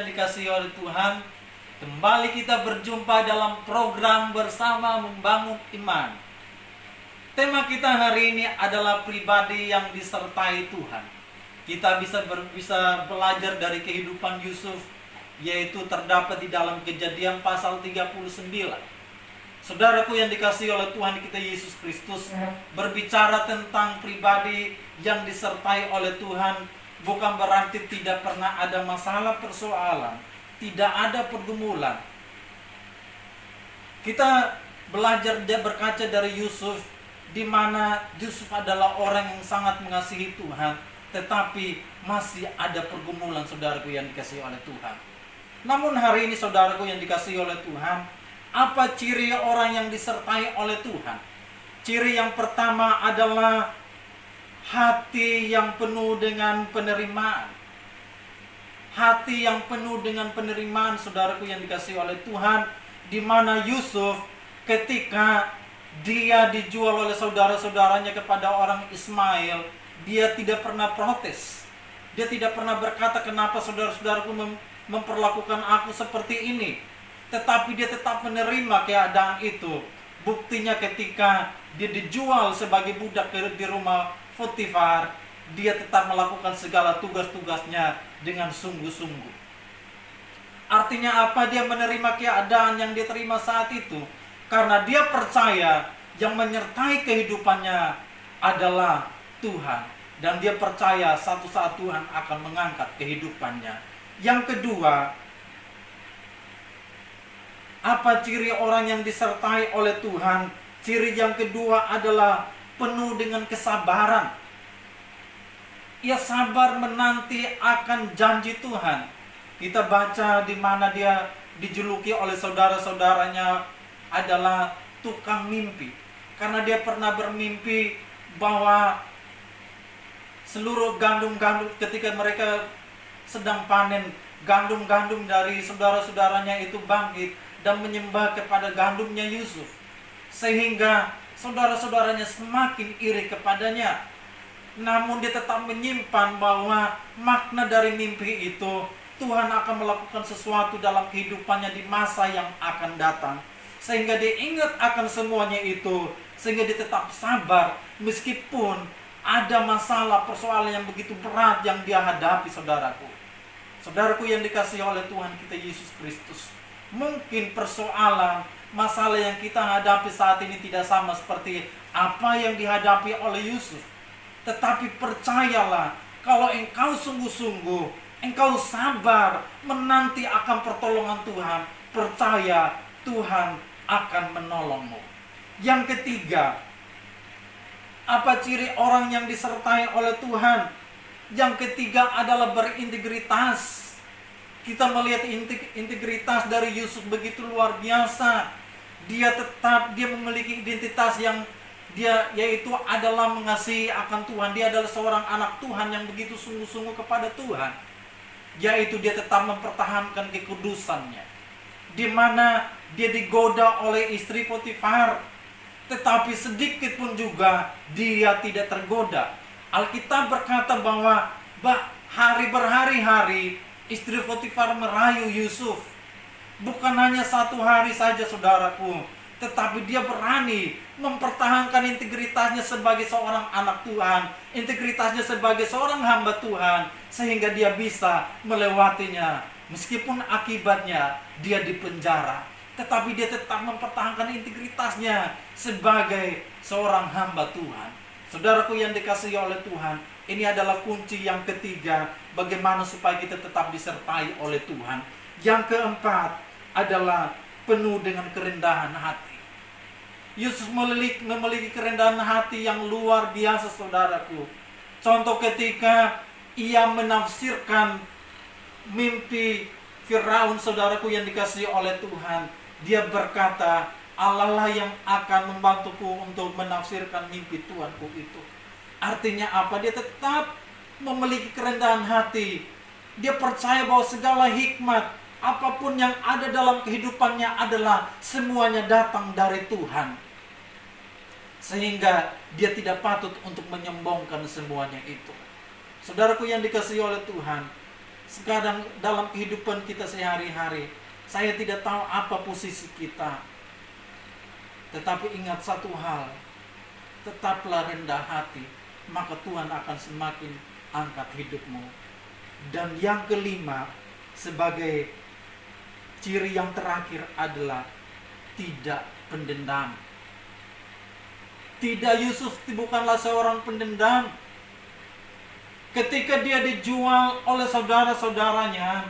dikasihi oleh Tuhan, kembali kita berjumpa dalam program Bersama Membangun Iman. Tema kita hari ini adalah pribadi yang disertai Tuhan. Kita bisa belajar dari kehidupan Yusuf, yaitu terdapat di dalam Kejadian pasal 39. Saudaraku yang dikasihi oleh Tuhan kita Yesus Kristus, berbicara tentang pribadi yang disertai oleh Tuhan bukan berarti tidak pernah ada masalah persoalan, tidak ada pergumulan. Kita belajar berkaca dari Yusuf, di mana Yusuf adalah orang yang sangat mengasihi Tuhan, tetapi masih ada pergumulan, saudaraku yang dikasihi oleh Tuhan. Namun hari ini saudaraku yang dikasihi oleh Tuhan, apa ciri orang yang disertai oleh Tuhan? Ciri yang pertama adalah hati yang penuh dengan penerimaan. Hati yang penuh dengan penerimaan, saudaraku yang dikasihi oleh Tuhan, di mana Yusuf ketika dia dijual oleh saudara-saudaranya kepada orang Ismail, dia tidak pernah protes. Dia tidak pernah berkata, kenapa saudara-saudaraku memperlakukan aku seperti ini. Tetapi dia tetap menerima keadaan itu. Buktinya ketika dia dijual sebagai budak di rumah Potifar, dia tetap melakukan segala tugas-tugasnya dengan sungguh-sungguh. Artinya apa? Dia menerima keadaan yang dia terima saat itu karena dia percaya yang menyertai kehidupannya adalah Tuhan, dan dia percaya satu saat Tuhan akan mengangkat kehidupannya. Yang kedua, apa ciri orang yang disertai oleh Tuhan? Ciri yang kedua adalah penuh dengan kesabaran. Ia sabar menanti akan janji Tuhan. Kita baca di mana dia dijuluki oleh saudara-saudaranya adalah tukang mimpi. Karena dia pernah bermimpi bahwa seluruh gandum-gandum ketika mereka sedang panen, gandum-gandum dari saudara-saudaranya itu bangkit dan menyembah kepada gandumnya Yusuf. Sehingga saudara-saudaranya semakin iri kepadanya. Namun dia tetap menyimpan bahwa makna dari mimpi itu, Tuhan akan melakukan sesuatu dalam kehidupannya di masa yang akan datang. Sehingga dia ingat akan semuanya itu, sehingga dia tetap sabar meskipun ada masalah persoalan yang begitu berat yang dia hadapi, saudaraku. Saudaraku yang dikasihi oleh Tuhan kita Yesus Kristus, mungkin persoalan masalah yang kita hadapi saat ini tidak sama seperti apa yang dihadapi oleh Yusuf. Tetapi percayalah, kalau engkau sungguh-sungguh, engkau sabar menanti akan pertolongan Tuhan, percaya Tuhan akan menolongmu. Yang ketiga, apa ciri orang yang disertai oleh Tuhan? Yang ketiga adalah berintegritas. Kita melihat integritas dari Yusuf begitu luar biasa. Dia memiliki identitas yang dia yaitu adalah mengasihi akan Tuhan. Dia adalah seorang anak Tuhan yang begitu sungguh-sungguh kepada Tuhan. Yaitu dia tetap mempertahankan kekudusannya. Di mana dia digoda oleh istri Potifar, tetapi sedikit pun juga dia tidak tergoda. Alkitab berkata bahwa berhari-hari istri Potifar merayu Yusuf. Bukan hanya satu hari saja, saudaraku, tetapi dia berani mempertahankan integritasnya sebagai seorang anak Tuhan, integritasnya sebagai seorang hamba Tuhan, sehingga dia bisa melewatinya. Meskipun akibatnya dia dipenjara, tetapi dia tetap mempertahankan integritasnya sebagai seorang hamba Tuhan. Saudaraku yang dikasihi oleh Tuhan, ini adalah kunci yang ketiga, bagaimana supaya kita tetap disertai oleh Tuhan. Yang keempat adalah penuh dengan kerendahan hati. Yusuf memiliki kerendahan hati yang luar biasa, saudaraku. Contoh ketika ia menafsirkan mimpi Firaun, saudaraku yang dikasihi oleh Tuhan, dia berkata, Allah lah yang akan membantuku untuk menafsirkan mimpi Tuhanku itu. Artinya apa? Dia tetap memiliki kerendahan hati. Dia percaya bahwa segala hikmat, apapun yang ada dalam kehidupannya adalah semuanya datang dari Tuhan. Sehingga dia tidak patut untuk menyombongkan semuanya itu. Saudaraku yang dikasihi oleh Tuhan, Sekarang dalam kehidupan kita sehari-hari, saya tidak tahu apa posisi kita. Tetapi ingat satu hal, tetaplah rendah hati, maka Tuhan akan semakin angkat hidupmu. Dan yang kelima, sebagai ciri yang terakhir adalah tidak pendendam. Tidak, Yusuf bukanlah seorang pendendam. Ketika dia dijual oleh saudara-saudaranya,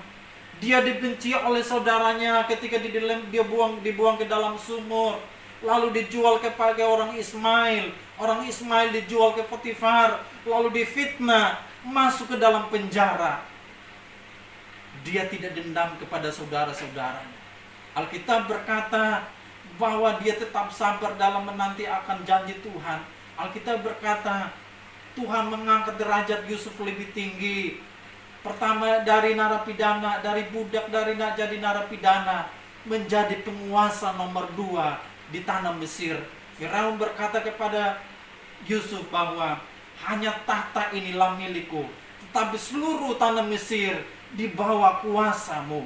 dia dibenci oleh saudaranya ketika dibuang ke dalam sumur, lalu dijual kepada orang Ismail. Orang Ismail dijual ke Potifar, lalu difitnah, masuk ke dalam penjara. Dia tidak dendam kepada saudara-saudaranya. Alkitab berkata bahwa dia tetap sabar dalam menanti akan janji Tuhan. Alkitab berkata Tuhan mengangkat derajat Yusuf lebih tinggi. Pertama dari narapidana, dari budak, jadi narapidana, menjadi penguasa nomor 2 di tanah Mesir. Firaun berkata kepada Yusuf bahwa hanya tahta inilah milikku, tetapi seluruh tanah Mesir di bawah kuasamu.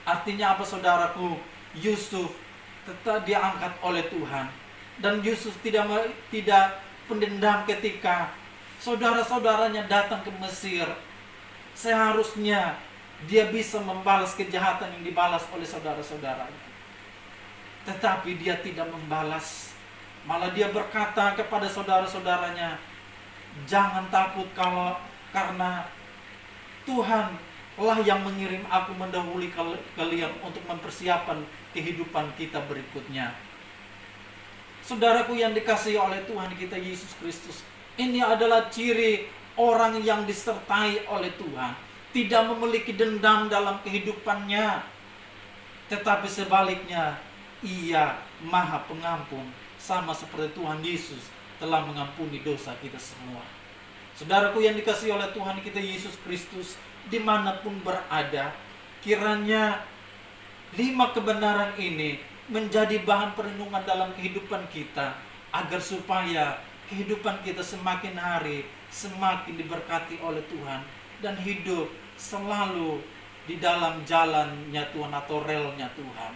Artinya apa, saudaraku? Yusuf tetap diangkat oleh Tuhan, dan Yusuf tidak pendendam ketika saudara-saudaranya datang ke Mesir. Seharusnya dia bisa membalas kejahatan yang dibalas oleh saudara-saudaranya, tetapi dia tidak membalas. Malah dia berkata kepada saudara-saudaranya, jangan takut karena Tuhan lah yang mengirim aku mendahului kalian untuk mempersiapkan kehidupan kita berikutnya. Saudaraku yang dikasihi oleh Tuhan kita Yesus Kristus, ini adalah ciri orang yang disertai oleh Tuhan. Tidak memiliki dendam dalam kehidupannya, tetapi sebaliknya ia Maha Pengampun, sama seperti Tuhan Yesus telah mengampuni dosa kita semua. Saudaraku yang dikasihi oleh Tuhan kita Yesus Kristus, dimanapun berada, kiranya 5 kebenaran ini menjadi bahan perenungan dalam kehidupan kita, agar supaya kehidupan kita semakin hari semakin diberkati oleh Tuhan, dan hidup selalu di dalam jalannya Tuhan atau relnya Tuhan.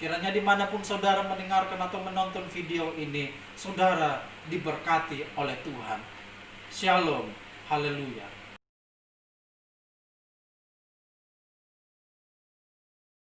Kiranya dimanapun saudara mendengarkan atau menonton video ini, saudara diberkati oleh Tuhan. Shalom, haleluya.